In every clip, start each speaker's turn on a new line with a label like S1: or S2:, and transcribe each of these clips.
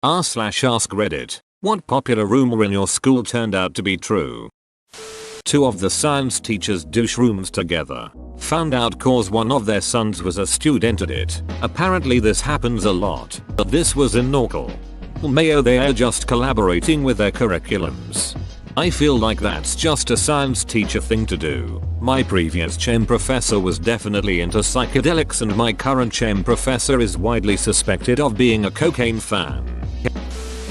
S1: r/ask Reddit. What popular rumor in your school turned out to be true? Two of the science teachers douche rooms together. Found out cause one of their sons was a student at it. Apparently this happens a lot, but this was in Norcal. Mayo they are just collaborating with their curriculums. I feel like that's just a science teacher thing to do. My previous chem professor was definitely into psychedelics and my current chem professor is widely suspected of being a cocaine fan.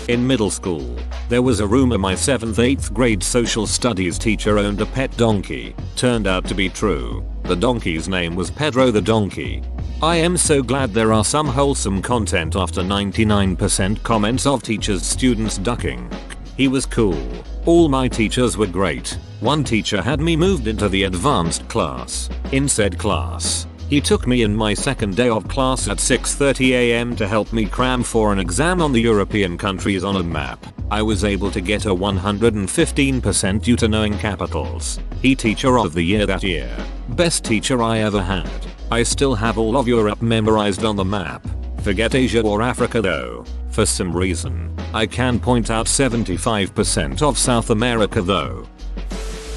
S1: In middle school, there was a rumor my 7th-8th grade social studies teacher owned a pet donkey. Turned out to be true. The donkey's name was Pedro the Donkey. I am so glad there are some wholesome content after 99% comments of teachers' students ducking. He was cool. All my teachers were great. One teacher had me moved into the advanced class. In said class, he took me in my second day of class at 6:30 AM to help me cram for an exam on the European countries on a map. I was able to get a 115% due to knowing capitals. He teacher of the year that year. Best teacher I ever had. I still have all of Europe memorized on the map. Forget Asia or Africa though. For some reason, I can point out 75% of South America though.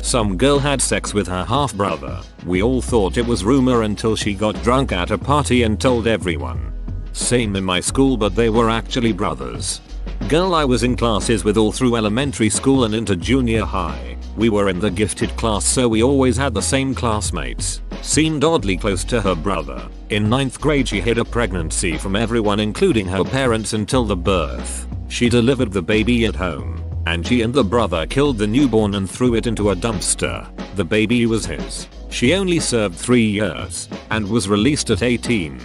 S1: Some girl had sex with her half-brother. We all thought it was rumor until she got drunk at a party and told everyone. Same in my school, but they were actually brothers. Girl I was in classes with all through elementary school and into junior high. We were in the gifted class, so we always had the same classmates. Seemed oddly close to her brother. In 9th grade she hid a pregnancy from everyone including her parents until the birth. She delivered the baby at home. And she and the brother killed the newborn and threw it into a dumpster. The baby was his. She only served 3 years and was released at 18.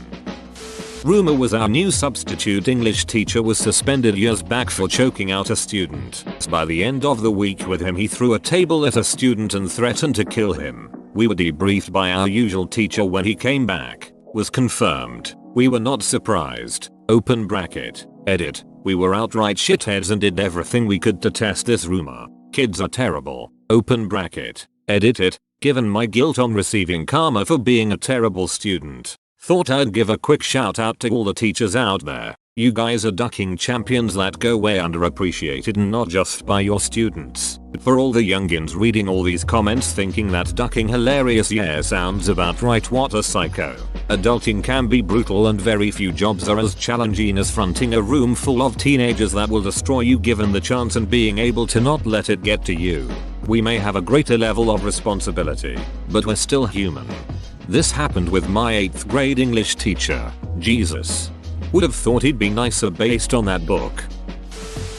S1: Rumor was our new substitute English teacher was suspended years back for choking out a student. By the end of the week with him he threw a table at a student and threatened to kill him. We were debriefed by our usual teacher when he came back. Was confirmed. We were not surprised. Open bracket. Edit. We were outright shitheads and did everything we could to test this rumor. Kids are terrible. Open bracket. Edit it. Given my guilt on receiving karma for being a terrible student, thought I'd give a quick shout out to all the teachers out there. You guys are ducking champions that go way underappreciated, and not just by your students, but for all the youngins reading all these comments thinking that ducking hilarious yeah sounds about right. What a psycho. Adulting can be brutal and very few jobs are as challenging as fronting a room full of teenagers that will destroy you given the chance and being able to not let it get to you. We may have a greater level of responsibility, but we're still human. This happened with my 8th grade English teacher. Jesus. Would have thought he'd be nicer based on that book.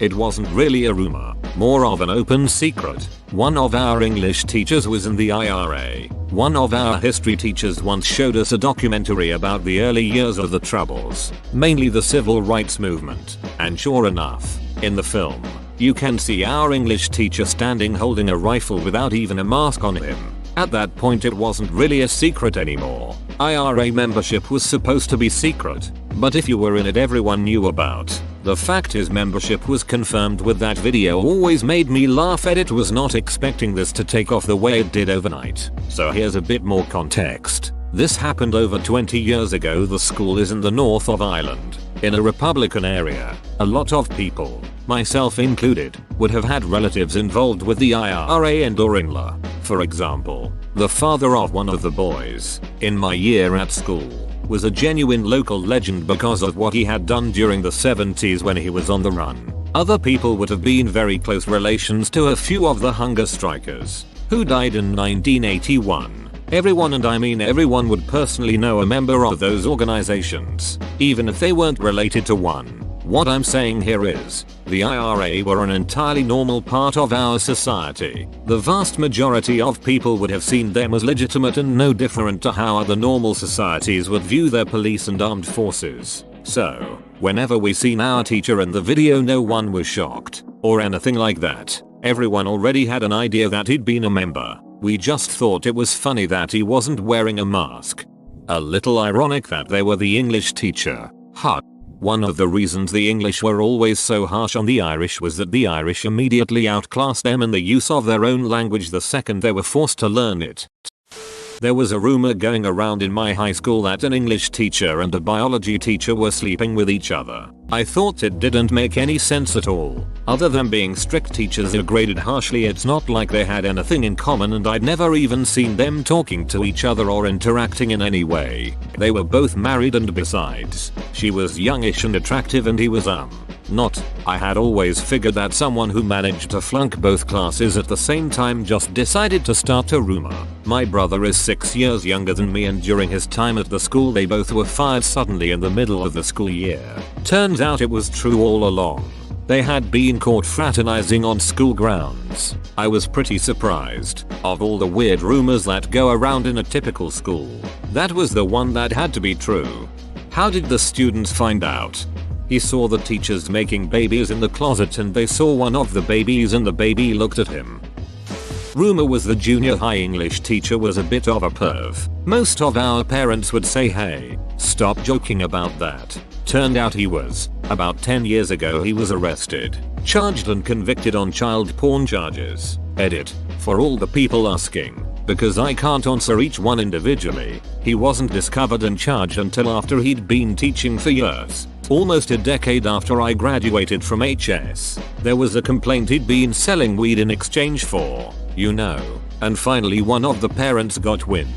S1: It wasn't really a rumor, more of an open secret. One of our English teachers was in the IRA. One of our history teachers once showed us a documentary about the early years of the Troubles, mainly the civil rights movement, and sure enough, in the film, you can see our English teacher standing holding a rifle without even a mask on him. At that point it wasn't really a secret anymore. IRA membership was supposed to be secret, but if you were in it everyone knew about. The fact his membership was confirmed with that video always made me laugh. Edit was not expecting this to take off the way it did overnight. So here's a bit more context. This happened over 20 years ago. The school is in the north of Ireland, in a Republican area. A lot of people, myself included, would have had relatives involved with the IRA and or INLA. For example, the father of one of the boys in my year at school was a genuine local legend because of what he had done during the 70s when he was on the run. Other people would have been very close relations to a few of the hunger strikers who died in 1981. Everyone, and I mean everyone, would personally know a member of those organizations, even if they weren't related to one. What I'm saying here is, the IRA were an entirely normal part of our society. The vast majority of people would have seen them as legitimate and no different to how other normal societies would view their police and armed forces. So, whenever we seen our teacher in the video, no one was shocked or anything like that. Everyone already had an idea that he'd been a member. We just thought it was funny that he wasn't wearing a mask. A little ironic that they were the English teacher. Huh. One of the reasons the English were always so harsh on the Irish was that the Irish immediately outclassed them in the use of their own language the second they were forced to learn it. There was a rumor going around in my high school that an English teacher and a biology teacher were sleeping with each other. I thought it didn't make any sense at all. Other than being strict teachers who graded harshly, it's not like they had anything in common, and I'd never even seen them talking to each other or interacting in any way. They were both married, and besides, she was youngish and attractive and he was not. I had always figured that someone who managed to flunk both classes at the same time just decided to start a rumor. My brother is 6 years younger than me, and during his time at the school they both were fired suddenly in the middle of the school year. Turns out it was true all along. They had been caught fraternizing on school grounds. I was pretty surprised. Of all the weird rumors that go around in a typical school, that was the one that had to be true. How did the students find out? He saw the teachers making babies in the closet, and they saw one of the babies and the baby looked at him. Rumor was the junior high English teacher was a bit of a perv. Most of our parents would say, hey, stop joking about that. Turned out he was. About 10 years ago he was arrested, charged and convicted on child porn charges. Edit. For all the people asking, because I can't answer each one individually, he wasn't discovered and charged until after he'd been teaching for years. Almost a decade after I graduated from HS. There was a complaint he'd been selling weed in exchange for, and finally one of the parents got wind.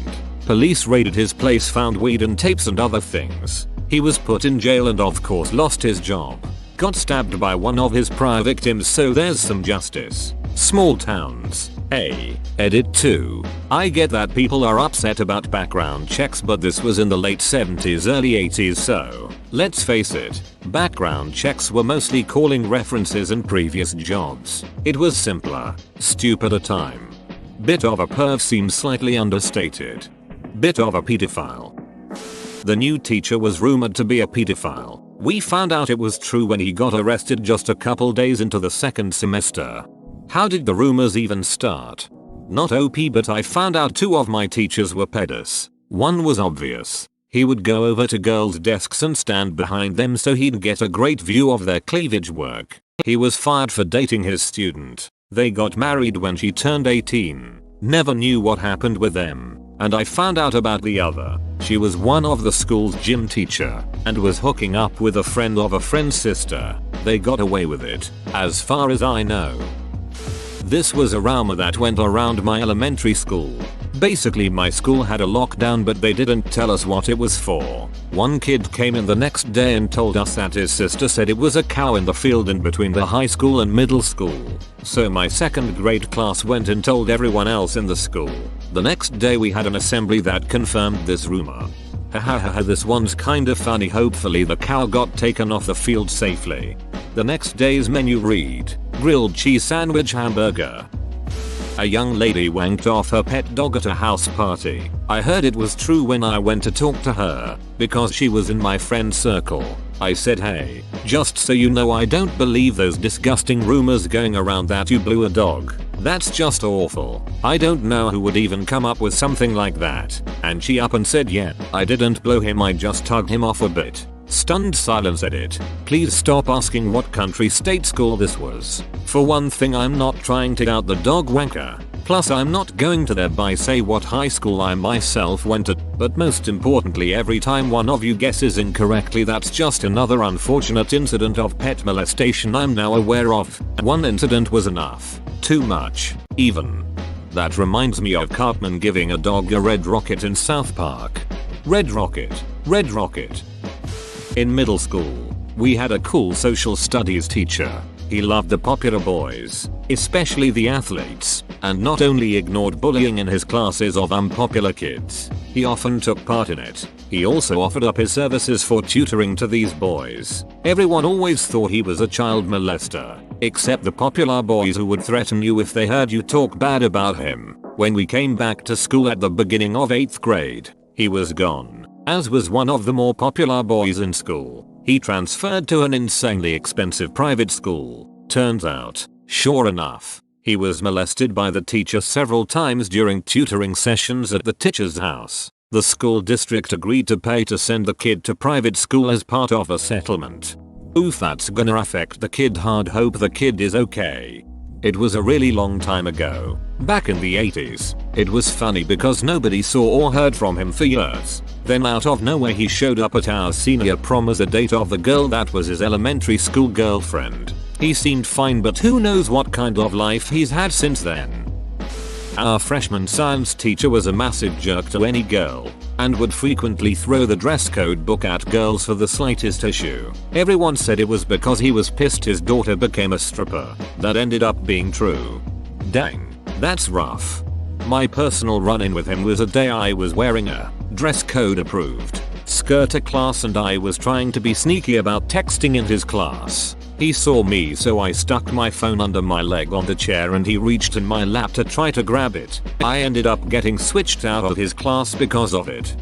S1: Police raided his place, found weed and tapes and other things. He was put in jail and of course lost his job. Got stabbed by one of his prior victims, so there's some justice. Small towns. Edit 2. I get that people are upset about background checks, but this was in the late 70s, early 80s, so let's face it, background checks were mostly calling references and previous jobs. It was simpler, stupider time. Bit of a perv seems slightly understated. Bit of a pedophile. The new teacher was rumored to be a pedophile. We found out it was true when he got arrested just a couple days into the second semester. How did the rumors even start? Not OP, but I found out 2 of my teachers were pedos. One was obvious. He would go over to girls' desks and stand behind them so he'd get a great view of their cleavage work. He was fired for dating his student. They got married when she turned 18. Never knew what happened with them. And I found out about the other. She was one of the school's gym teacher and was hooking up with a friend of a friend's sister. They got away with it, as far as I know. This was a rumor that went around my elementary school. Basically my school had a lockdown, but they didn't tell us what it was for. One kid came in the next day and told us that his sister said it was a cow in the field in between the high school and middle school. So my 2nd grade class went and told everyone else in the school. The next day we had an assembly that confirmed this rumor. Hahaha, this one's kinda funny. Hopefully the cow got taken off the field safely. The next day's menu read, grilled cheese sandwich hamburger. A young lady wanked off her pet dog at a house party. I heard it was true when I went to talk to her, because she was in my friend circle. I said, hey, just so you know, I don't believe those disgusting rumors going around that you blew a dog. That's just awful. I don't know who would even come up with something like that. And she up and said, yeah, I didn't blow him, I just tugged him off a bit. Stunned silence. Edit. Please stop asking what country state school this was. For one thing, I'm not trying to out the dog wanker. Plus I'm not going to thereby say what high school I myself went to. But most importantly, every time one of you guesses incorrectly, that's just another unfortunate incident of pet molestation I'm now aware of. One incident was enough. Too much. Even. That reminds me of Cartman giving a dog a red rocket in South Park. Red rocket. Red rocket. In middle school, we had a cool social studies teacher. He loved the popular boys, especially the athletes, and not only ignored bullying in his classes of unpopular kids, he often took part in it. He also offered up his services for tutoring to these boys. Everyone always thought he was a child molester, except the popular boys who would threaten you if they heard you talk bad about him. When we came back to school at the beginning of 8th grade, he was gone. As was one of the more popular boys in school. He transferred to an insanely expensive private school. Turns out, sure enough, he was molested by the teacher several times during tutoring sessions at the teacher's house. The school district agreed to pay to send the kid to private school as part of a settlement. Oof, that's gonna affect the kid hard. Hope the kid is okay. It was a really long time ago, back in the 80s. It was funny because nobody saw or heard from him for years. Then out of nowhere he showed up at our senior prom as a date of the girl that was his elementary school girlfriend. He seemed fine, but who knows what kind of life he's had since then. Our freshman science teacher was a massive jerk to any girl and would frequently throw the dress code book at girls for the slightest issue. Everyone said it was because he was pissed his daughter became a stripper. That ended up being true. Dang, that's rough. My personal run-in with him was a day I was wearing a dress code approved skirt to class and I was trying to be sneaky about texting in his class. He saw me, so I stuck my phone under my leg on the chair and he reached in my lap to try to grab it. I ended up getting switched out of his class because of it.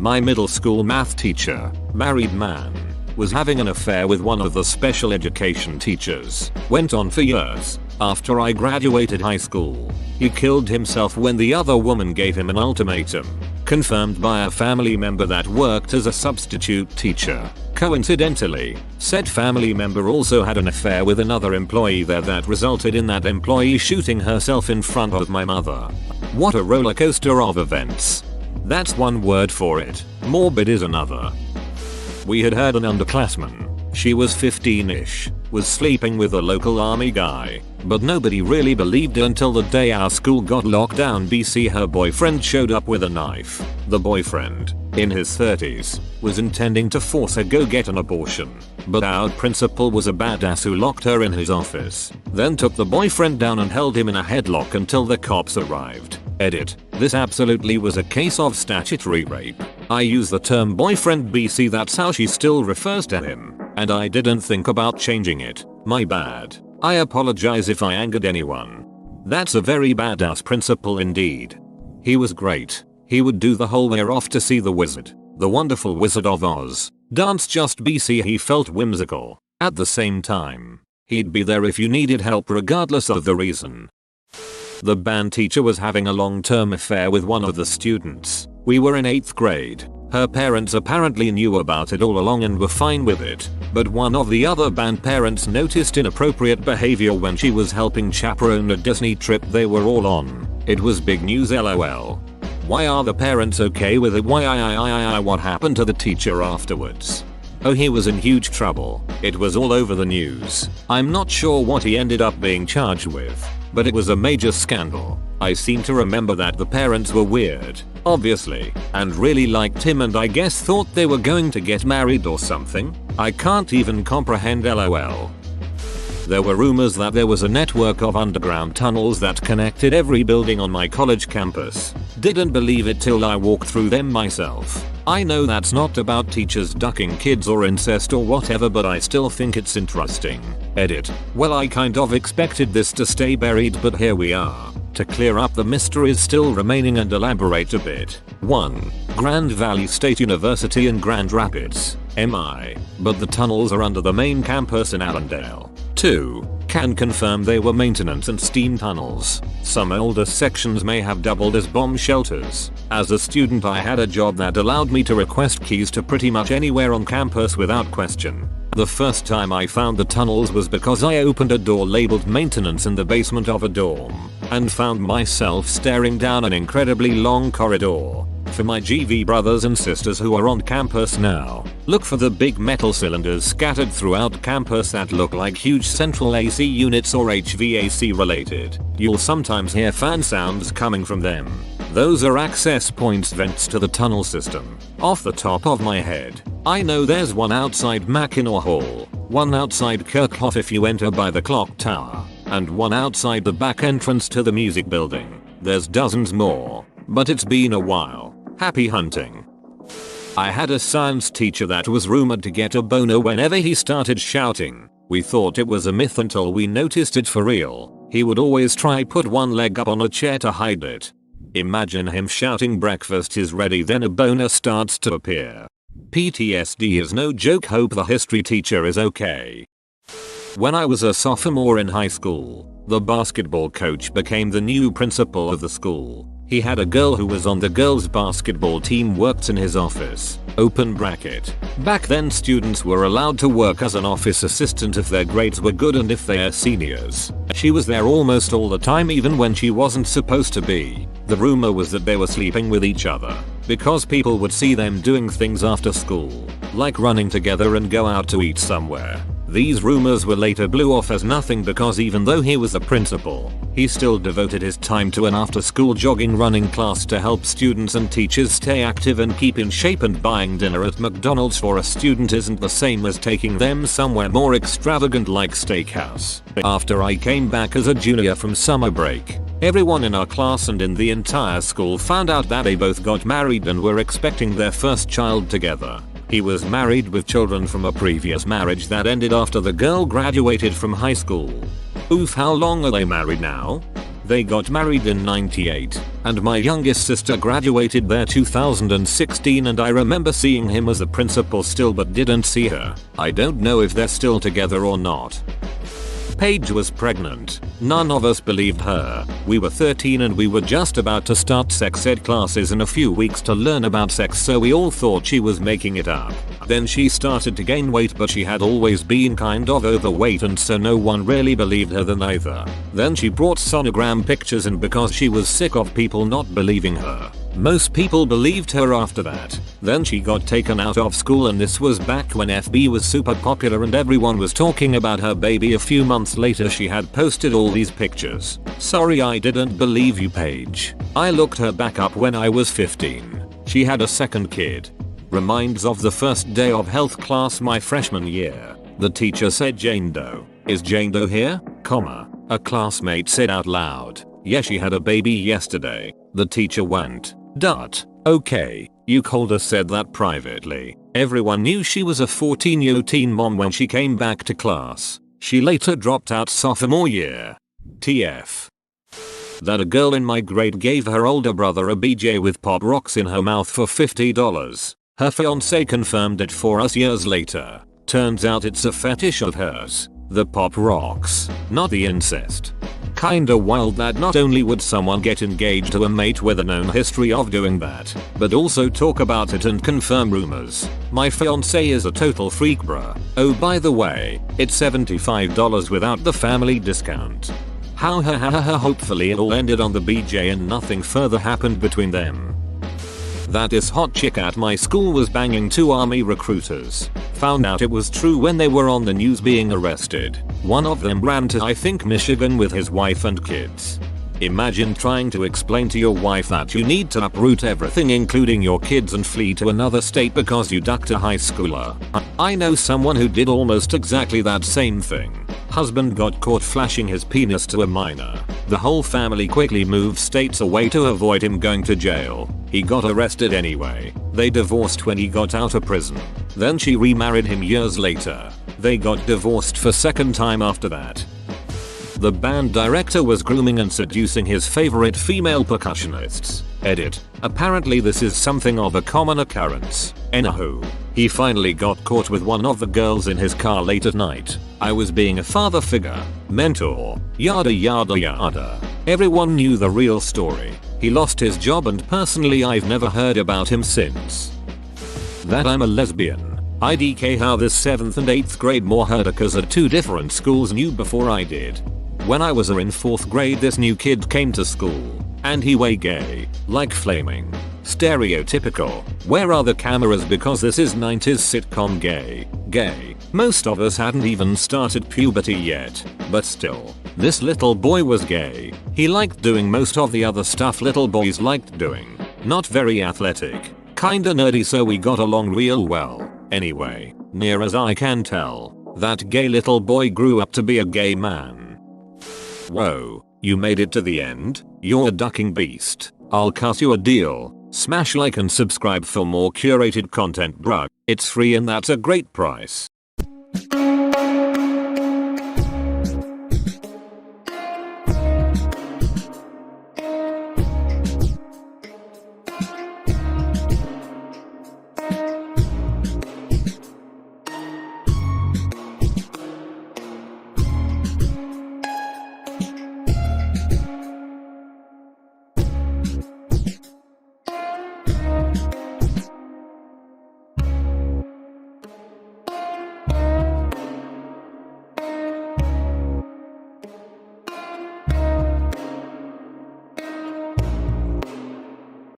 S1: My middle school math teacher, married man, was having an affair with one of the special education teachers. Went on for years. After I graduated high school, he killed himself when the other woman gave him an ultimatum. Confirmed by a family member that worked as a substitute teacher. Coincidentally, said family member also had an affair with another employee there that resulted in that employee shooting herself in front of my mother. What a roller coaster of events. That's one word for it. Morbid is another. We had heard an underclassman, she was 15ish, was sleeping with a local army guy, but nobody really believed it until the day our school got locked down. Her boyfriend showed up with a knife. The boyfriend, in his 30s, was intending to force her go get an abortion, but our principal was a badass who locked her in his office, then took the boyfriend down and held him in a headlock until the cops arrived. Edit. This absolutely was a case of statutory rape. I use the term boyfriend BC, that's how she still refers to him, and I didn't think about changing it. My bad. I apologize if I angered anyone. That's a very badass principal indeed. He was great. He would do the whole we're off to see the wizard, the wonderful Wizard of Oz, dance just BC. He felt whimsical. At the same time, he'd be there if you needed help regardless of the reason. The band teacher was having a long-term affair with one of the students. We were in 8th grade. Her parents apparently knew about it all along and were fine with it, but one of the other band parents noticed inappropriate behavior when she was helping chaperone a Disney trip they were all on. It was big news, lol. Why are the parents okay with it? What happened to the teacher afterwards? Oh, he was in huge trouble. It was all over the news. I'm not sure what he ended up being charged with, but it was a major scandal. I seem to remember that the parents were weird, obviously, and really liked him and I guess thought they were going to get married or something. I can't even comprehend, lol. There were rumors that there was a network of underground tunnels that connected every building on my college campus. Didn't believe it till I walked through them myself. I know that's not about teachers ducking kids or incest or whatever, but I still think it's interesting. Edit. Well, I kind of expected this to stay buried, but here we are. To clear up the mysteries still remaining and elaborate a bit. 1. Grand Valley State University in Grand Rapids, MI, but the tunnels are under the main campus in Allendale. 2. Can confirm they were maintenance and steam tunnels. Some older sections may have doubled as bomb shelters. As a student, I had a job that allowed me to request keys to pretty much anywhere on campus without question. The first time I found the tunnels was because I opened a door labeled maintenance in the basement of a dorm and found myself staring down an incredibly long corridor. For my GV brothers and sisters who are on campus now, look for the big metal cylinders scattered throughout campus that look like huge central AC units or HVAC related. You'll sometimes hear fan sounds coming from them. Those are access points, vents to the tunnel system. Off the top of my head, I know there's one outside Mackinac Hall, one outside Kirkhoff if you enter by the clock tower, and one outside the back entrance to the music building. There's dozens more, but it's been a while. Happy hunting. I had a science teacher that was rumored to get a boner whenever he started shouting. We thought it was a myth until we noticed it for real. He would always try put one leg up on a chair to hide it. Imagine him shouting breakfast is ready, then a boner starts to appear. PTSD is no joke. Hope the history teacher is okay. When I was a sophomore in high school, the basketball coach became the new principal of the school. He had a girl who was on the girls basketball team worked in his office. Open bracket. Back then students were allowed to work as an office assistant if their grades were good and if they are seniors. She was there almost all the time even when she wasn't supposed to be. The rumor was that they were sleeping with each other because people would see them doing things after school, like running together and go out to eat somewhere. These rumors were later blew off as nothing because even though he was a principal, he still devoted his time to an after-school jogging running class to help students and teachers stay active and keep in shape, and buying dinner at McDonald's for a student isn't the same as taking them somewhere more extravagant like steakhouse. After I came back as a junior from summer break, everyone in our class and in the entire school found out that they both got married and were expecting their first child together. He was married with children from a previous marriage that ended after the girl graduated from high school. Oof, how long are they married now? They got married in '98, and my youngest sister graduated there 2016, and I remember seeing him as a principal still but didn't see her. I don't know if they're still together or not. Paige was pregnant. None of us believed her. We were 13 and we were just about to start sex ed classes in a few weeks to learn about sex, so we all thought she was making it up. Then she started to gain weight, but she had always been kind of overweight, and so no one really believed her then either. Then she brought sonogram pictures, and because she was sick of people not believing her, most people believed her after that. Then she got taken out of school, and this was back when FB was super popular and everyone was talking about her baby. A few months later she had posted all these pictures. Sorry, I didn't believe you, Paige. I looked her back up when I was 15. She had a second kid. Reminds of the first day of health class my freshman year. The teacher said, "Jane Doe. Is Jane Doe here?" A classmate said out loud, "Yeah, she had a baby yesterday." The teacher went, "Okay, you could have said that privately." Everyone knew she was a 14-year-old teen mom when she came back to class. She later dropped out sophomore year. TF. That a girl in my grade gave her older brother a BJ with Pop Rocks in her mouth for $50. Her fiance confirmed it for us years later. Turns out it's a fetish of hers. The Pop Rocks, not the incest. Kinda wild that not only would someone get engaged to a mate with a known history of doing that, but also talk about it and confirm rumors. My fiance is a total freak, bruh. Oh, by the way, it's $75 without the family discount. Hopefully it all ended on the BJ and nothing further happened between them. That this hot chick at my school was banging 2 army recruiters. Found out it was true when they were on the news being arrested. One of them ran to I think Michigan with his wife and kids. Imagine trying to explain to your wife that you need to uproot everything including your kids and flee to another state because you ducked a high schooler. I know someone who did almost exactly that same thing. Husband got caught flashing his penis to a minor. The whole family quickly moved states away to avoid him going to jail. He got arrested anyway. They divorced when he got out of prison. Then she remarried him years later. They got divorced for second time after that. The band director was grooming and seducing his favorite female percussionists. Edit. Apparently this is something of a common occurrence. Anywho, he finally got caught with one of the girls in his car late at night. I was being a father figure, mentor, yada yada yada. Everyone knew the real story. He lost his job and personally I've never heard about him since. That I'm a lesbian. IDK how this 7th and 8th grade more herdicas at 2 different schools knew before I did. When I was in 4th grade this new kid came to school. And he way gay. Like flaming. Stereotypical. Where are the cameras because this is 90s sitcom gay. Gay. Most of us hadn't even started puberty yet. But still. This little boy was gay. He liked doing most of the other stuff little boys liked doing. Not very athletic. Kinda nerdy, so we got along real well. Anyway, near as I can tell, that gay little boy grew up to be a gay man. Whoa, you made it to the end? You're a ducking beast. I'll cut you a deal. Smash like and subscribe for more curated content, bruh. It's free and that's a great price.